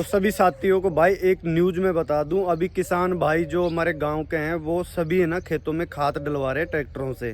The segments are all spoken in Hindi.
तो सभी साथियों को भाई एक न्यूज में बता दूं, अभी किसान भाई जो हमारे गांव के हैं वो सभी है ना खेतों में खाद डलवा रहे हैं ट्रैक्टरों से।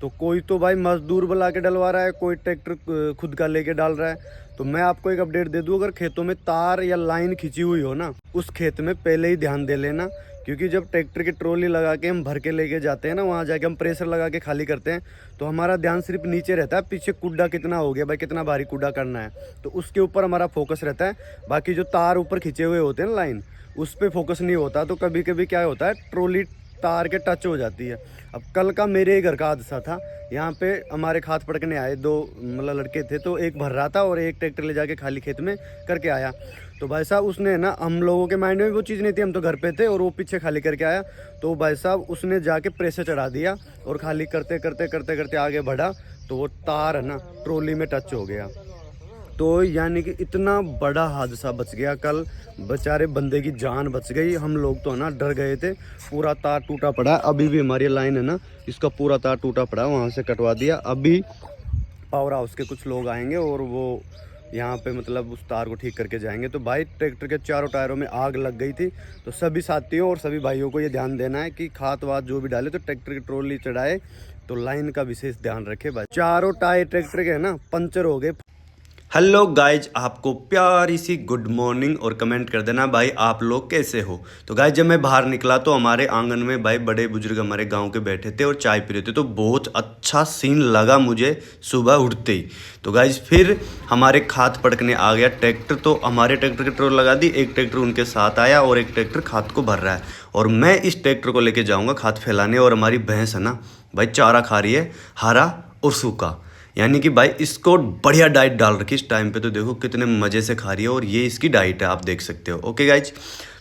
तो कोई तो भाई मजदूर बुला के डलवा रहा है, कोई ट्रैक्टर खुद का लेके डाल रहा है। तो मैं आपको एक अपडेट दे दूं, अगर खेतों में तार या लाइन खिंची हुई हो ना, उस खेत में पहले ही ध्यान दे लेना। क्योंकि जब ट्रैक्टर की ट्रॉली लगा के हम भर के लेके जाते हैं ना, वहाँ जाके हम प्रेशर लगा के खाली करते हैं, तो हमारा ध्यान सिर्फ नीचे रहता है, पीछे कुड्डा कितना हो गया भाई, कितना भारी कुड्डा करना है, तो उसके ऊपर हमारा फोकस रहता है। बाकी जो तार ऊपर खींचे हुए होते हैं ना लाइन, उस पर फोकस नहीं होता। तो कभी कभी क्या होता है, ट्रॉली तार के टच हो जाती है। अब कल का मेरे ही घर का हादसा था, यहाँ पे हमारे खाद पड़कने आए दो मतलब लड़के थे, तो एक भर रहा था और एक ट्रैक्टर ले जाके खाली खेत में करके आया। तो भाई साहब उसने ना, हम लोगों के माइंड में वो चीज़ नहीं थी, हम तो घर पे थे, और वो पीछे खाली करके आया। तो भाई साहब उसने जाके प्रेशर चढ़ा दिया और खाली करते करते करते करते आगे बढ़ा, तो वो तार है ना ट्रॉली में टच हो गया। तो यानी कि इतना बड़ा हादसा बच गया कल, बेचारे बंदे की जान बच गई। हम लोग तो है ना डर गए थे, पूरा तार टूटा पड़ा। अभी भी हमारी लाइन है ना, इसका पूरा तार टूटा पड़ा, वहाँ से कटवा दिया। अभी पावर हाउस के कुछ लोग आएंगे और वो यहाँ पे मतलब उस तार को ठीक करके जाएंगे। तो भाई ट्रैक्टर के चारों टायरों में आग लग गई थी। तो सभी साथियों और सभी भाइयों को ये ध्यान देना है कि खाद वाद जो भी डाले तो ट्रैक्टर की ट्रॉली चढ़ाए तो लाइन का विशेष ध्यान रखे भाई। चारों टायर ट्रैक्टर के है ना पंचर हो गए। हेलो गाइज, आपको प्यारी सी गुड मॉर्निंग और कमेंट कर देना भाई आप लोग कैसे हो। तो गाइज जब मैं बाहर निकला तो हमारे आंगन में भाई बड़े बुजुर्ग हमारे गांव के बैठे थे और चाय पी रहे थे। तो बहुत अच्छा सीन लगा मुझे सुबह उठते ही। तो गाइज फिर हमारे खाद पड़कने आ गया ट्रैक्टर। तो हमारे ट्रैक्टर की ट्रोल लगा दी, एक ट्रैक्टर उनके साथ आया और एक ट्रैक्टर खाद को भर रहा है। और मैं इस ट्रैक्टर को लेके जाऊँगा खाद फैलाने। और हमारी भैंस है ना भाई चारा खा रही है, हरा और सूखा, यानी कि भाई इसको बढ़िया डाइट डाल रखी इस टाइम पे। तो देखो कितने मज़े से खा रही है और ये इसकी डाइट है, आप देख सकते हो। ओके गाइज,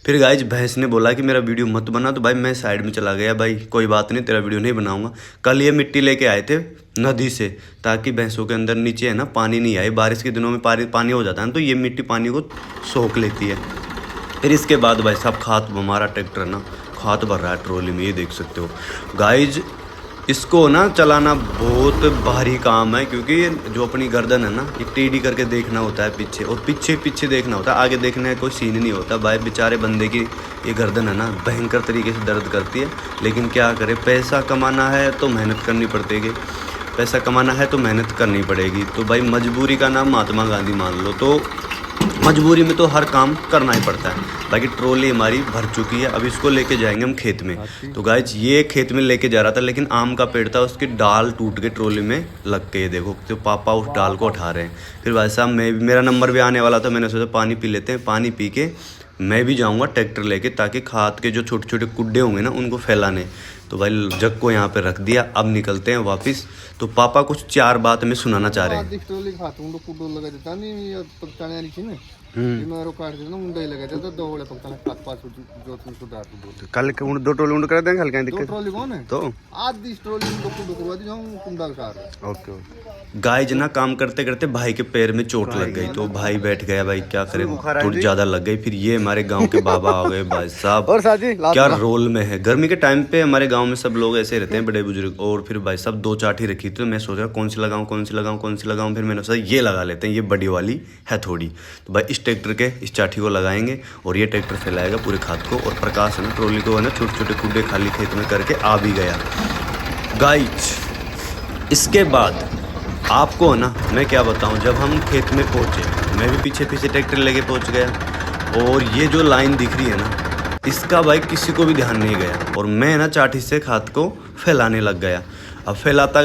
फिर गाइज भैंस ने बोला कि मेरा वीडियो मत बना, तो भाई मैं साइड में चला गया। भाई कोई बात नहीं, तेरा वीडियो नहीं बनाऊंगा। कल ये मिट्टी लेके आए थे नदी से, ताकि भैंसों के अंदर नीचे है ना पानी नहीं आए। बारिश के दिनों में पानी हो जाता है ना, तो ये मिट्टी पानी को सोख लेती है। फिर इसके बाद भाई साहब खाद, हमारा ट्रैक्टर ना खाद भर रहा है ट्रॉली में, ये देख सकते हो गाइज। इसको ना चलाना बहुत भारी काम है, क्योंकि ये जो अपनी गर्दन है ना, ये टेढ़ी करके देखना होता है पीछे, और पीछे पीछे देखना होता है, आगे देखने का कोई सीन नहीं होता। भाई बेचारे बंदे की ये गर्दन है ना भयंकर तरीके से दर्द करती है। लेकिन क्या करे, पैसा कमाना है तो मेहनत करनी पड़ेगी, पैसा कमाना है तो मेहनत करनी पड़ेगी। तो भाई मजबूरी का नाम महात्मा गांधी मान लो, तो मजबूरी में तो हर काम करना ही पड़ता है। बाकी ट्रॉली हमारी भर चुकी है, अब इसको लेके जाएंगे हम खेत में। तो गाइज ये खेत में लेके जा रहा था, लेकिन आम का पेड़ था, उसकी डाल टूट के ट्रॉली में लग के, देखो तो पापा उस डाल को उठा रहे हैं। फिर भाई साहब मेरा नंबर भी आने वाला था, मैंने सोचा पानी पी लेते हैं, पानी पी के मैं भी जाऊँगा ट्रैक्टर लेके, ताकि खाद के जो छोटे छोटे कुड्डे होंगे ना उनको फैलाने। तो भाई जग को यहाँ पे रख दिया, अब निकलते हैं वापस। तो पापा कुछ चार बात में सुनाना चाह रहे हैं। कल दो ट्रोली उंड कर देंगे, हल्का दिक्कत ट्रोली कौन है तो आज इस ट्रोली उनको कुंडू करवा दी जाऊं कुंडा के साथ। ओके गाइज ना काम करते करते भाई के पैर में चोट लग गई, तो भाई बैठ गया। भाई क्या करे, थोड़ी ज्यादा लग गई। फिर ये हमारे गांव के बाबा आ गए भाई साहब, और क्या रोल में है। गर्मी के टाइम पे हमारे गांव में सब लोग ऐसे रहते हैं बड़े बुजुर्ग। और फिर भाई साहब दो चाठी रखी थी, तो मैं सोचा कौन सी लगाऊं कौन सी लगाऊं कौन सी लगाऊं। फिर मैंने सोचा ये लगा लेते हैं, ये बड़ी वाली है थोड़ी। तो भाई इस ट्रैक्टर के इस चाठी को लगाएंगे और ये ट्रैक्टर फैलाएगा पूरे खाद को। और प्रकाश है ना ट्रॉली को है ना छोटे छोटे कुड्डे खाली खेत में करके आ भी गया। गाइज इसके बाद आपको है ना मैं क्या बताऊं, जब हम खेत में पहुंचे, मैं भी पीछे पीछे ट्रैक्टर लेके पहुंच गया। और ये जो लाइन दिख रही है ना, इसका भाई किसी को भी ध्यान नहीं गया, और मैं ना चाटी से खाद को फैलाने लग गया। अब फैलाता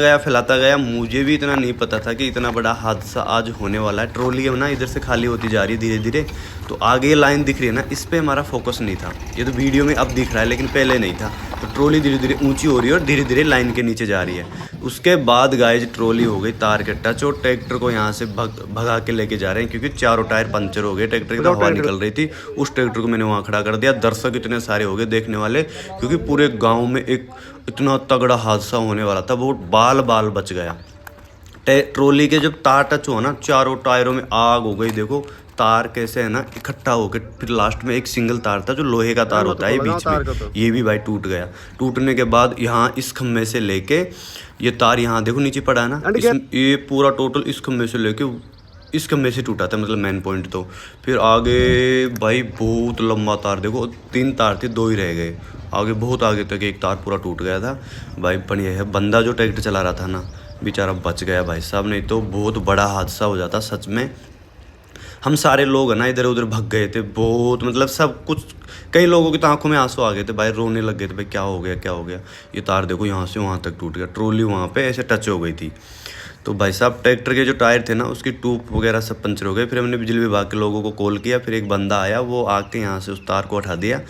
गया, मुझे भी इतना नहीं पता था कि इतना बड़ा हादसा आज होने वाला है। ट्रॉली है ना इधर से खाली होती जा रही है धीरे धीरे। तो आगे ये लाइन दिख रही है ना, इस पे हमारा फोकस नहीं था। ये तो वीडियो में अब दिख रहा है, लेकिन पहले नहीं था। तो ट्रॉली धीरे धीरे ऊंची हो रही है और धीरे धीरे लाइन के नीचे जा रही है। उसके बाद गाइज ट्रॉली हो गई तार के टच, और ट्रैक्टर को यहाँ से भगा के लेके जा रहे हैं, क्योंकि चारों टायर पंचर हो गए। ट्रैक्टर की हवा निकल रही थी, उस ट्रैक्टर को मैंने वहाँ खड़ा कर दिया। दर्शक इतने सारे हो गए देखने वाले, क्योंकि पूरे गाँव में एक इतना तगड़ा हादसा होने वाला था, वो बाल बाल बच गया। ट्रॉली के जब तार टच हुआ ना, चारों टायरों में आग हो गई। देखो तार कैसे है ना इकट्ठा होकर, फिर लास्ट में एक सिंगल तार था जो लोहे का तार होता है बीच में, ये भी भाई टूट गया। टूटने के बाद यहाँ इस खम्भे से लेके ये तार यहाँ देखो नीचे पड़ा है ना, ये पूरा टोटल इस खम्भे से लेके इस खम्भे से टूटा था, मतलब मेन पॉइंट। तो फिर आगे भाई बहुत लंबा तार, देखो 3 तार थे, 2 ही रह गए। आगे बहुत आगे तक एक तार पूरा टूट गया था भाई। बढ़िया है, बंदा जो ट्रैक्टर चला रहा था ना बेचारा बच गया भाई साहब, नहीं तो बहुत बड़ा हादसा हो जाता सच में। हम सारे लोग है ना इधर उधर भग गए थे बहुत, मतलब सब कुछ। कई लोगों की तो आंखों में आंसू आ गए थे भाई, रोने लग गए थे भाई, क्या हो गया क्या हो गया। ये तार देखो यहाँ से वहाँ तक टूट गया, ट्रॉली वहाँ पे ऐसे टच हो गई थी। तो भाई साहब ट्रैक्टर के जो टायर थे ना उसकी ट्यूब वगैरह सब पंचर हो गए। फिर हमने बिजली विभाग के लोगों को कॉल किया, फिर एक बंदा आया, वो आके यहाँ से उस तार को हटा दिया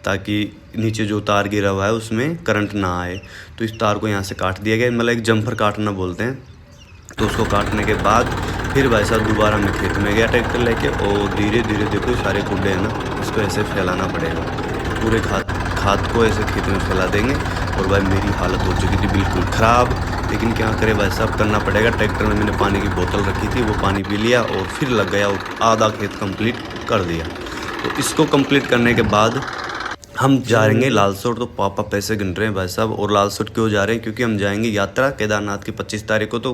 ताकि नीचे जो तार गिरा हुआ है उसमें करंट ना आए। तो इस तार को यहाँ से काट दिया गया, मतलब एक जम्फर काटना बोलते हैं। तो उसको काटने के बाद फिर भाई साहब दोबारा मैं खेत में गया ट्रैक्टर लेके, और धीरे धीरे देखो सारे कूड़े हैं ना इसको ऐसे फैलाना पड़ेगा, पूरे खाद को ऐसे खेत में फैला देंगे। और भाई मेरी हालत हो चुकी थी बिल्कुल ख़राब, लेकिन क्या करें भाई साहब, करना पड़ेगा। ट्रैक्टर में मैंने पानी की बोतल रखी थी, वो पानी पी लिया और फिर लग गया, आधा खेत कंप्लीट कर दिया। तो इसको कंप्लीट करने के बाद हम जाएंगे लालसोट। तो पापा पैसे गिन रहे हैं भाई साहब। और लालसोट क्यों जा रहे हैं, क्योंकि हम जाएंगे यात्रा केदारनाथ की 25 तारीख को। तो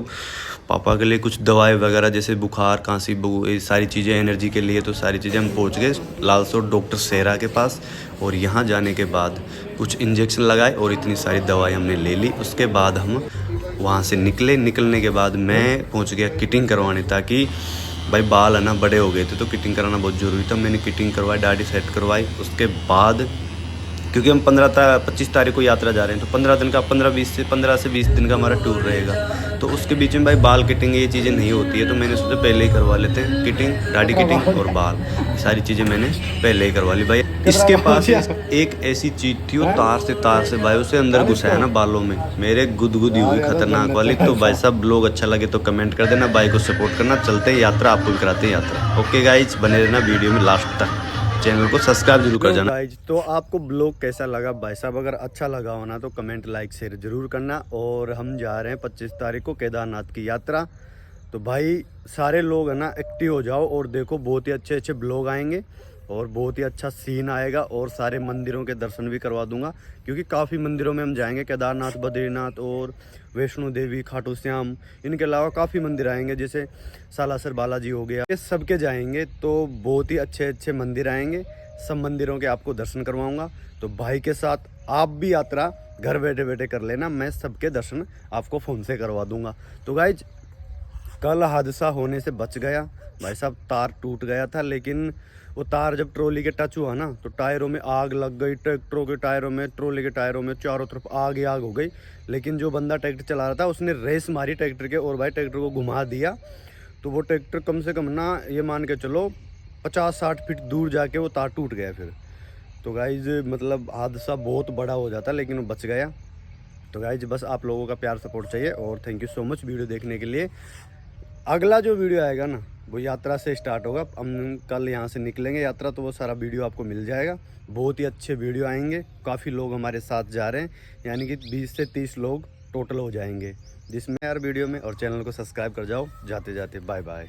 पापा के लिए कुछ दवाई वगैरह जैसे बुखार खांसी ये सारी चीज़ें एनर्जी के लिए, तो सारी चीज़ें हम पहुंच गए लालसोट डॉक्टर सेरा के पास। और यहाँ जाने के बाद कुछ इंजेक्शन लगाए और इतनी सारी दवाई हमने ले ली। उसके बाद हम वहाँ से निकलने के बाद मैं पहुँच गया किटिंग करवाने, ताकि भाई बाल है ना बड़े हो गए थे तो किटिंग कराना बहुत ज़रूरी था। मैंने किटिंग करवाई, दाढ़ी सेट करवाई। उसके बाद क्योंकि हम 25 तारीख को यात्रा जा रहे हैं, तो 15 से 20 दिन का हमारा टूर रहेगा। तो उसके बीच में भाई बाल कटिंग ये चीज़ें नहीं होती है, तो मैंने सोचा पहले ही करवा लेते हैं किटिंग, दाढ़ी कटिंग और बाल, सारी चीज़ें मैंने पहले ही करवा ली भाई। इसके पास एक ऐसी चीज़ थी, वो तार से भाई उसे अंदर घुसा है ना बालों में, मेरे गुदगुदी हुई खतरनाक वाली। तो भाई साहब लोग अच्छा लगे तो कमेंट कर देना, भाई को सपोर्ट करना। चलते हैं यात्रा, आपको भी कराते हैं यात्रा। ओके गाइज, बने रहना वीडियो में लास्ट तक, चैनल को सब्सक्राइब जरूर कर जाना। गाइज तो आपको ब्लॉग कैसा लगा भाई साहब, अगर अच्छा लगा हो ना तो कमेंट लाइक शेयर जरूर करना। और हम जा रहे हैं 25 तारीख को केदारनाथ की यात्रा। तो भाई सारे लोग है ना एक्टिव हो जाओ और देखो, बहुत ही अच्छे ब्लॉग आएंगे और बहुत ही अच्छा सीन आएगा। और सारे मंदिरों के दर्शन भी करवा दूंगा, क्योंकि काफ़ी मंदिरों में हम जाएंगे, केदारनाथ, बद्रीनाथ और वैष्णो देवी, खाटू श्याम, इनके अलावा काफ़ी मंदिर आएंगे, जैसे सालासर बालाजी हो गया, ये सब के जाएंगे। तो बहुत ही अच्छे मंदिर आएंगे, सब मंदिरों के आपको दर्शन करवाऊंगा। तो भाई के साथ आप भी यात्रा घर बैठे बैठे कर लेना, मैं सबके दर्शन आपको फ़ोन से करवा दूंगा। तो गाइज कल हादसा होने से बच गया भाई साहब, तार टूट गया था, लेकिन वो तार जब ट्रॉली के टच हुआ ना तो टायरों में आग लग गई, ट्रैक्टरों के टायरों में, ट्रॉली के टायरों में, चारों तरफ आग ही आग हो गई। लेकिन जो बंदा ट्रैक्टर चला रहा था उसने रेस मारी ट्रैक्टर के, और भाई ट्रैक्टर को घुमा दिया। तो वो ट्रैक्टर कम से कम ना ये मान के चलो 50-60 फीट दूर जाके वो तार टूट गया फिर। तो गाइज मतलब हादसा बहुत बड़ा हो जाता, लेकिन वो बच गया। तो गाइज बस आप लोगों का प्यार सपोर्ट चाहिए, और thank you so much video देखने के लिए। अगला जो वीडियो आएगा ना वो यात्रा से स्टार्ट होगा, हम कल यहाँ से निकलेंगे यात्रा, तो वो सारा वीडियो आपको मिल जाएगा। बहुत ही अच्छे वीडियो आएंगे, काफ़ी लोग हमारे साथ जा रहे हैं, यानी कि 20 से 30 लोग टोटल हो जाएंगे जिसमें यार वीडियो में। और चैनल को सब्सक्राइब कर जाओ जाते जाते। Bye bye.